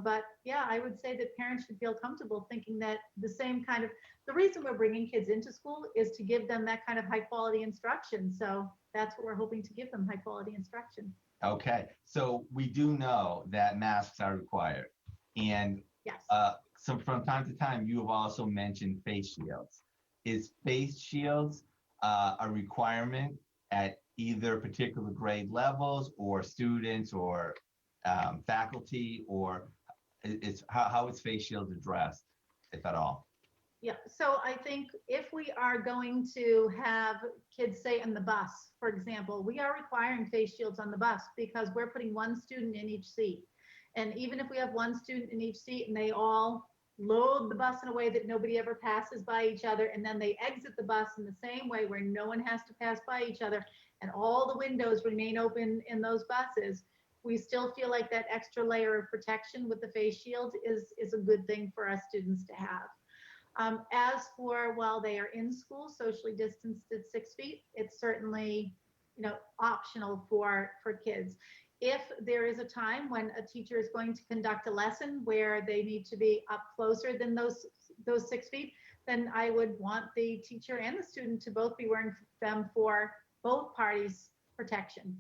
But yeah, I would say that parents should feel comfortable thinking that the reason we're bringing kids into school is to give them that kind of high quality instruction. So that's what we're hoping to give them, high quality instruction. Okay, so we do know that masks are required. And yes. So from time to time, you have also mentioned face shields. Is face shields a requirement at either particular grade levels or students or faculty, or how is face shields addressed, if at all? Yeah, so I think if we are going to have kids, say in the bus, for example, we are requiring face shields on the bus because we're putting one student in each seat. And even if we have one student in each seat and they all load the bus in a way that nobody ever passes by each other, and then they exit the bus in the same way where no one has to pass by each other, and all the windows remain open in those buses, we still feel like that extra layer of protection with the face shield is a good thing for our students to have. As for while they are in school, socially distanced at 6 feet, it's certainly, optional for kids. If there is a time when a teacher is going to conduct a lesson where they need to be up closer than those 6 feet, then I would want the teacher and the student to both be wearing them for both parties' protection.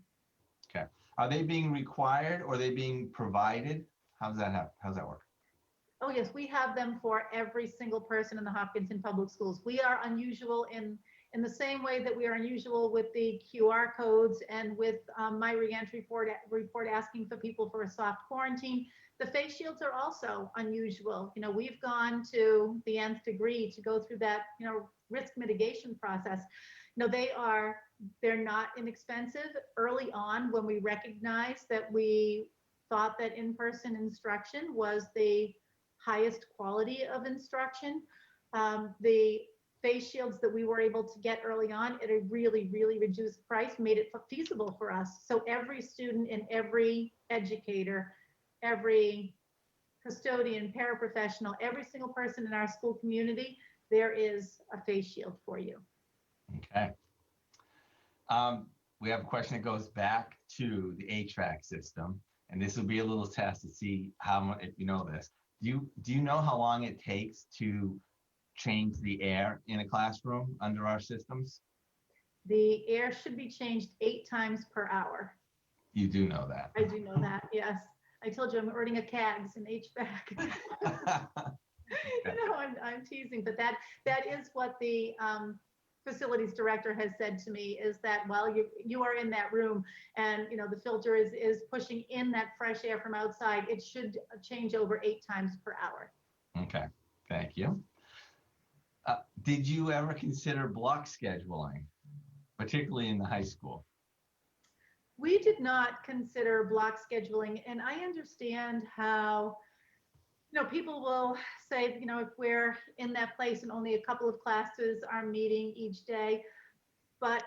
Okay. Are they being required or are they being provided? How's that happen? How's that work? Oh, yes, we have them for every single person in the Hopkinton Public Schools. We are unusual in the same way that we are unusual with the QR codes and with my reentry report asking for people for a soft quarantine. The face shields are also unusual. We've gone to the nth degree to go through that, risk mitigation process. They're not inexpensive. Early on, when we recognized that we thought that in-person instruction was the highest quality of instruction, the face shields that we were able to get early on at a really, really reduced price made it feasible for us. So every student and every educator, every custodian, paraprofessional, every single person in our school community, there is a face shield for you. Okay. We have a question that goes back to the HVAC system, and this will be a little test to see how much, if you know this. Do you know how long it takes to change the air in a classroom under our systems? The air should be changed 8 times per hour. You do know that. I do know that, yes. I told you I'm earning a CAGS in HVAC. I'm teasing, but that is what the facilities director has said to me, is that while you are in that room and the filter is pushing in that fresh air from outside, it should change over 8 times per hour. Okay, thank you. Did you ever consider block scheduling, particularly in the high school? We did not consider block scheduling, and I understand how people will say, if we're in that place and only a couple of classes are meeting each day. But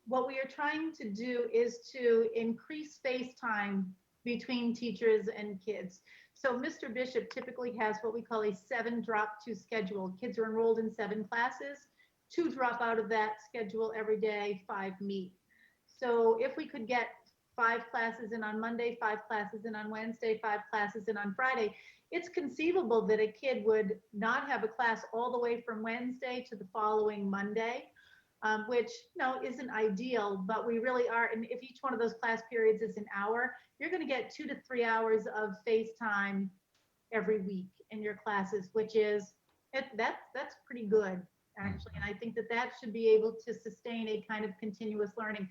what we are trying to do is to increase space time between teachers and kids. So Mr. Bishop typically has what we call a 7 drop 2 schedule. Kids are enrolled in 7 classes, 2 drop out of that schedule every day, 5 meet. So if we could get 5 classes in on Monday, 5 classes in on Wednesday, 5 classes in on Friday, it's conceivable that a kid would not have a class all the way from Wednesday to the following Monday, which isn't ideal, but we really are. And if each one of those class periods is an hour, you're going to get 2 to 3 hours of face time every week in your classes, which is that's pretty good, actually. And I think that should be able to sustain a kind of continuous learning.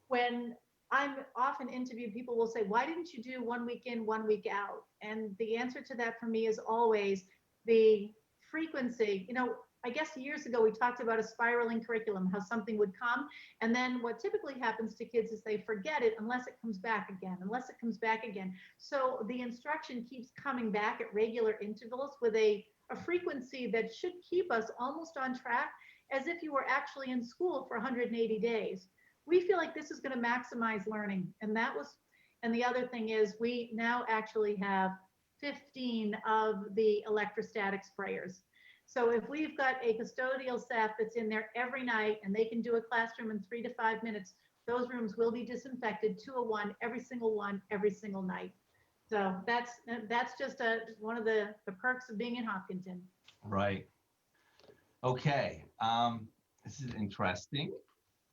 When I'm often interviewed, people will say, why didn't you do 1 week in, 1 week out? And the answer to that for me is always the frequency. I guess years ago we talked about a spiraling curriculum, how something would come, and then what typically happens to kids is they forget it unless it comes back again. So the instruction keeps coming back at regular intervals with a frequency that should keep us almost on track, as if you were actually in school for 180 days. We feel like this is going to maximize learning. And the other thing is we now actually have 15 of the electrostatic sprayers. So if we've got a custodial staff that's in there every night and they can do a classroom in 3 to 5 minutes, those rooms will be disinfected 2-1, every single night. So that's just one of the perks of being in Hopkinton. Right. Okay. This is interesting.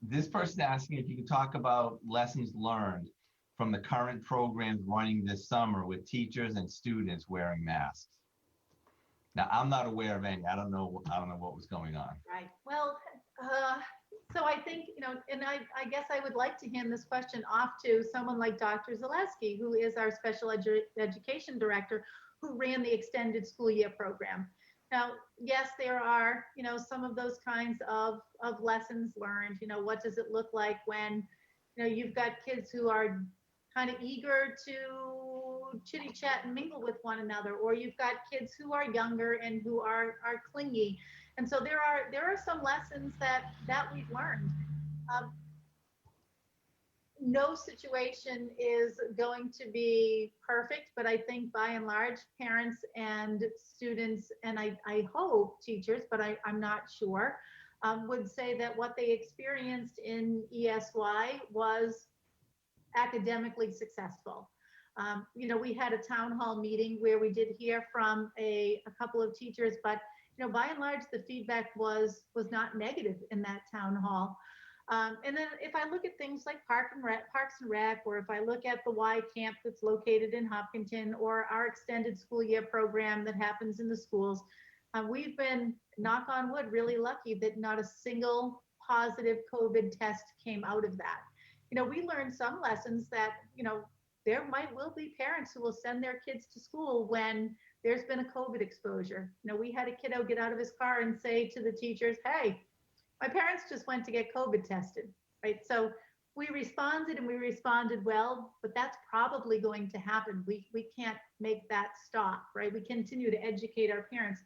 This person asking if you can talk about lessons learned from the current programs running this summer with teachers and students wearing masks. Now, I'm not aware of any. I don't know what was going on. Right. Well, so I think, and I guess I would like to hand this question off to someone like Dr. Zaleski, who is our special education director, who ran the extended school year program. Now, yes, there are, some of those kinds of lessons learned. What does it look like when, you've got kids who are kind of eager to chitty chat and mingle with one another, or you've got kids who are younger and who are clingy. And so there are some lessons that we've learned. No situation is going to be perfect, but I think by and large, parents and students, and I hope teachers, but I'm not sure, would say that what they experienced in ESY was academically successful. We had a town hall meeting where we did hear from a couple of teachers, but by and large, the feedback was not negative in that town hall. And then if I look at things like Parks and Rec, or if I look at the Y camp that's located in Hopkinton, or our extended school year program that happens in the schools, we've been, knock on wood, really lucky that not a single positive COVID test came out of that. We learned some lessons that, there will be parents who will send their kids to school when there's been a COVID exposure. We had a kiddo get out of his car and say to the teachers, "Hey, my parents just went to get COVID tested," right? So we responded, and we responded well, but that's probably going to happen. We can't make that stop, right? We continue to educate our parents.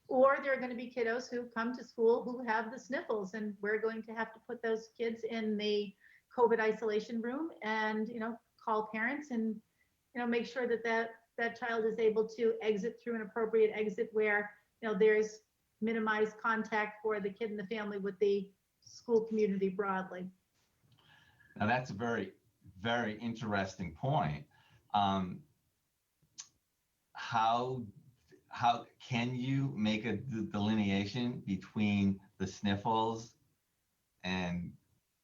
Or there are going to be kiddos who come to school who have the sniffles, and we're going to have to put those kids in the COVID isolation room and, call parents and, make sure that that child is able to exit through an appropriate exit where, there's minimized contact for the kid and the family with the school community broadly. Now that's a very, very interesting point. How can you make a delineation between the sniffles and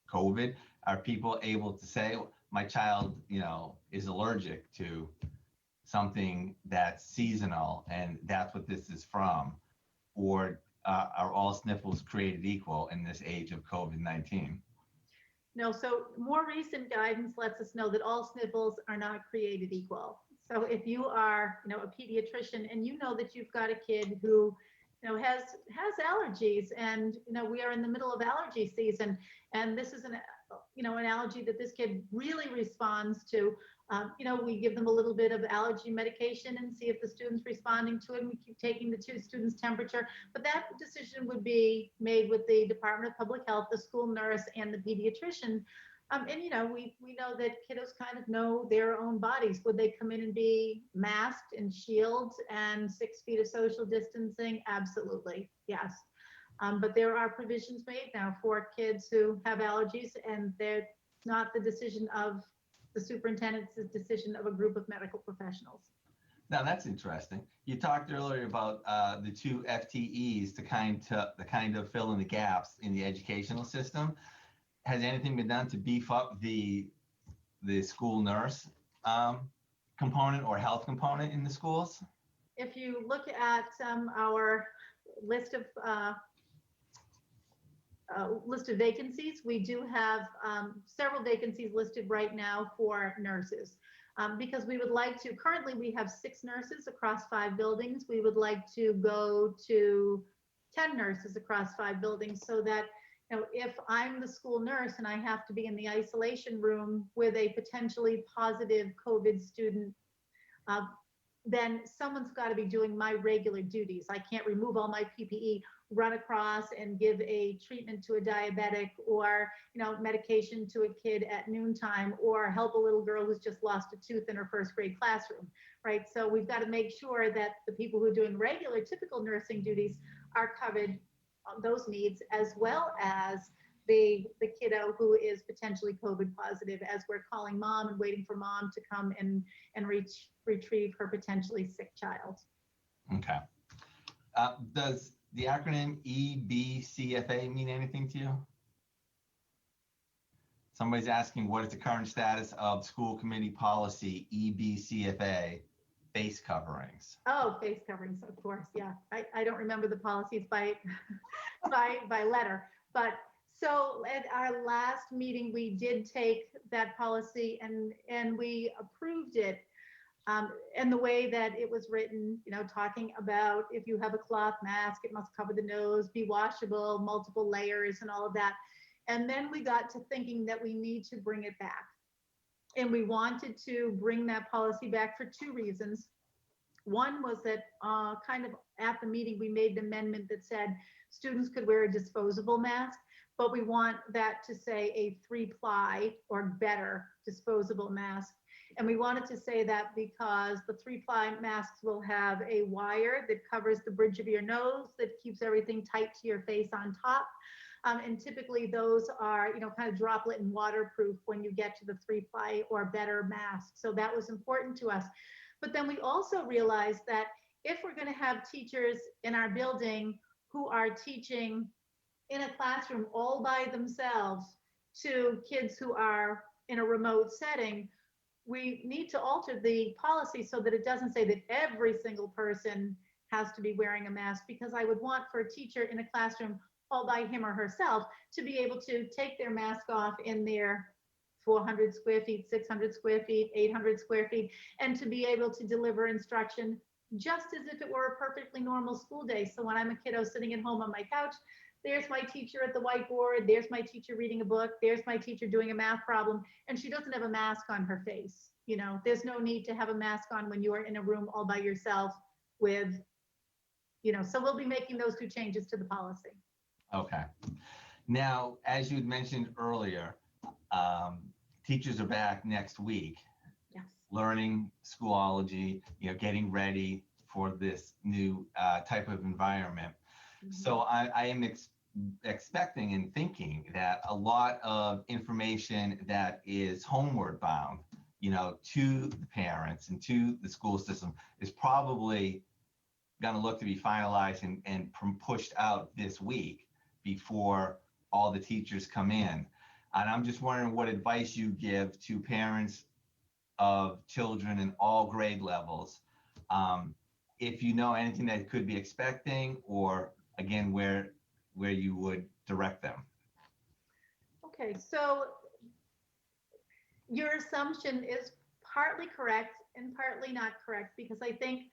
COVID? Are people able to say, my child, is allergic to something that's seasonal and that's what this is from? Or are all sniffles created equal in this age of COVID-19? No, so more recent guidance lets us know that all sniffles are not created equal. So if you are, a pediatrician and you know that you've got a kid who, has allergies, and we are in the middle of allergy season, and this is an allergy that this kid really responds to, we give them a little bit of allergy medication and see if the student's responding to it, and we keep taking the two students' temperature. But that decision would be made with the Department of Public Health, the school nurse, and the pediatrician. And we know that kiddos kind of know their own bodies. Would they come in and be masked and shielded and 6 feet of social distancing? Absolutely, yes. But there are provisions made now for kids who have allergies, and they're not the decision of the superintendent, it's the decision of a group of medical professionals. Now that's interesting. You talked earlier about the two FTEs to kind of fill in the gaps in the educational system. Has anything been done to beef up the school nurse component or health component in the schools? If you look at our list of vacancies, we do have several vacancies listed right now for nurses, because we would like to, currently we have 6 nurses across 5 buildings. We would like to go to 10 nurses across 5 buildings, so that if I'm the school nurse and I have to be in the isolation room with a potentially positive COVID student, then someone's got to be doing my regular duties. I can't remove all my PPE, run across and give a treatment to a diabetic, or medication to a kid at noontime, or help a little girl who's just lost a tooth in her first grade classroom, right? So we've got to make sure that the people who are doing regular, typical nursing duties are covered on those needs, as well as the kiddo who is potentially COVID positive, as we're calling mom and waiting for mom to come and retrieve her potentially sick child. Okay. Does the acronym EBCFA mean anything to you? Somebody's asking, what is the current status of school committee policy EBCFA, face coverings? Oh, face coverings, of course. Yeah, I don't remember the policies by by letter, but so at our last meeting, we did take that policy and we approved it. And the way that it was written, talking about if you have a cloth mask, it must cover the nose, be washable, multiple layers, and all of that. And then we got to thinking that we need to bring it back. And we wanted to bring that policy back for 2 reasons. One was that kind of at the meeting, we made an amendment that said students could wear a disposable mask, but we want that to say a 3-ply or better disposable mask. And we wanted to say that because the 3-ply masks will have a wire that covers the bridge of your nose, that keeps everything tight to your face on top. And typically those are, kind of droplet and waterproof when you get to the 3-ply or better mask. So that was important to us. But then we also realized that if we're going to have teachers in our building who are teaching in a classroom all by themselves to kids who are in a remote setting, we need to alter the policy so that it doesn't say that every single person has to be wearing a mask, because I would want for a teacher in a classroom all by him or herself to be able to take their mask off in their 400 square feet, 600 square feet, 800 square feet, and to be able to deliver instruction just as if it were a perfectly normal school day. So when I'm a kiddo sitting at home on my couch, there's my teacher at the whiteboard, there's my teacher reading a book, there's my teacher doing a math problem, and she doesn't have a mask on her face. You know, there's no need to have a mask on when you are in a room all by yourself with, so we'll be making those two changes to the policy. Okay. Now, as you had mentioned earlier, teachers are back next week, Yes. learning Schoology, getting ready for this new type of environment. Mhm. So I am expecting and thinking that a lot of information that is homeward bound, to the parents and to the school system is probably going to look to be finalized and pushed out this week before all the teachers come in. And I'm just wondering what advice you give to parents of children in all grade levels, if you know anything that could be expecting, or again, where you would direct them. Okay, so your assumption is partly correct and partly not correct, because I think,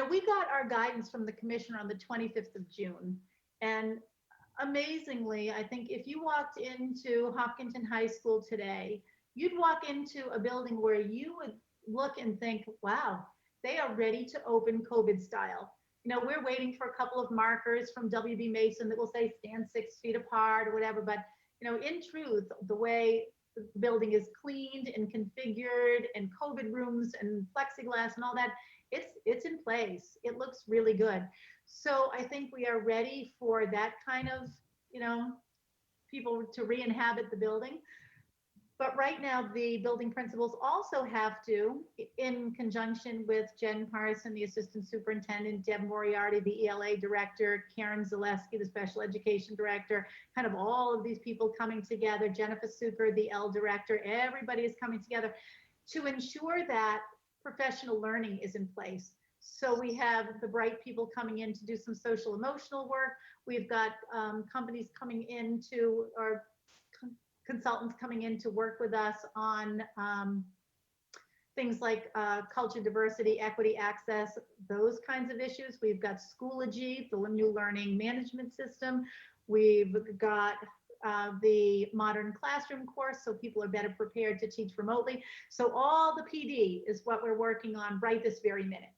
we got our guidance from the commissioner on the 25th of June. And amazingly, I think if you walked into Hopkinton High School today, you'd walk into a building where you would look and think, wow, they are ready to open COVID style. We're waiting for a couple of markers from WB Mason that will say stand 6 feet apart or whatever. But, in truth, the way the building is cleaned and configured and COVID rooms and plexiglass and all that, it's in place. It looks really good. So I think we are ready for that kind of, people to re-inhabit the building. But right now, the building principals also have to, in conjunction with Jen Parson, the assistant superintendent, Deb Moriarty, the ELA director, Karen Zaleski, the special education director, kind of all of these people coming together, Jennifer Super, the L director, everybody is coming together to ensure that professional learning is in place. So we have the bright people coming in to do some social emotional work. We've got companies coming in to, or consultants coming in to work with us on things like culture, diversity, equity, access, those kinds of issues. We've got Schoology, the new learning management system. We've got the modern classroom course, so people are better prepared to teach remotely. So all the PD is what we're working on right this very minute,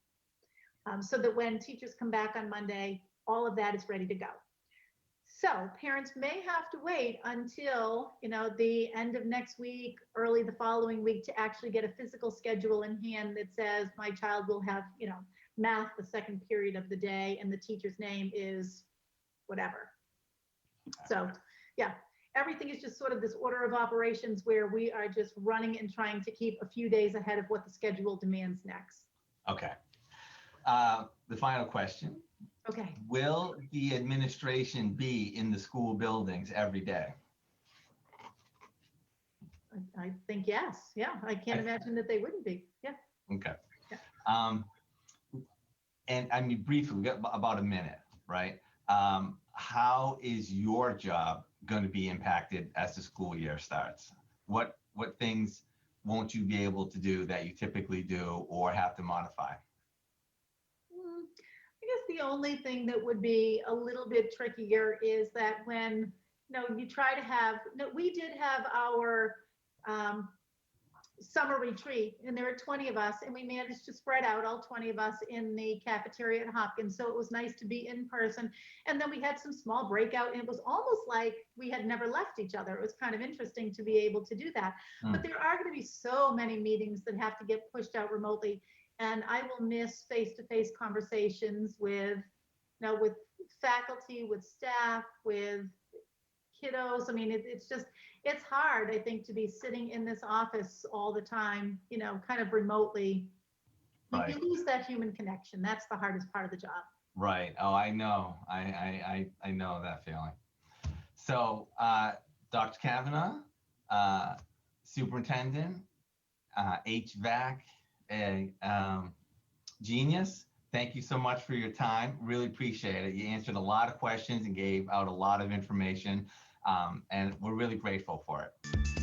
so that when teachers come back on Monday, all of that is ready to go. So parents may have to wait until, the end of next week, early the following week, to actually get a physical schedule in hand that says my child will have, math the second period of the day and the teacher's name is whatever. So yeah, everything is just sort of this order of operations where we are just running and trying to keep a few days ahead of what the schedule demands next. Okay. The final question. Okay. Will the administration be in the school buildings every day? I think yes. Yeah, I can't imagine that they wouldn't be. Yeah. Okay. Yeah. And I mean, briefly, we got about a minute, right? How is your job going to be impacted as the school year starts? What things won't you be able to do that you typically do or have to modify? I guess the only thing that would be a little bit trickier is that when, you try to have, we did have our summer retreat, and there were 20 of us, and we managed to spread out all 20 of us in the cafeteria at Hopkins. So it was nice to be in person. And then we had some small breakout, and it was almost like we had never left each other. It was kind of interesting to be able to do that. But there are going to be so many meetings that have to get pushed out remotely. And I will miss face-to-face conversations with, with faculty, with staff, with kiddos. I mean, it's hard, I think, to be sitting in this office all the time, kind of remotely. Right. You lose that human connection. That's the hardest part of the job. Right. Oh, I know. I know that feeling. So, Dr. Cavanaugh, Superintendent, HVAC, genius, thank you so much for your time. Really appreciate it. You answered a lot of questions and gave out a lot of information, and we're really grateful for it.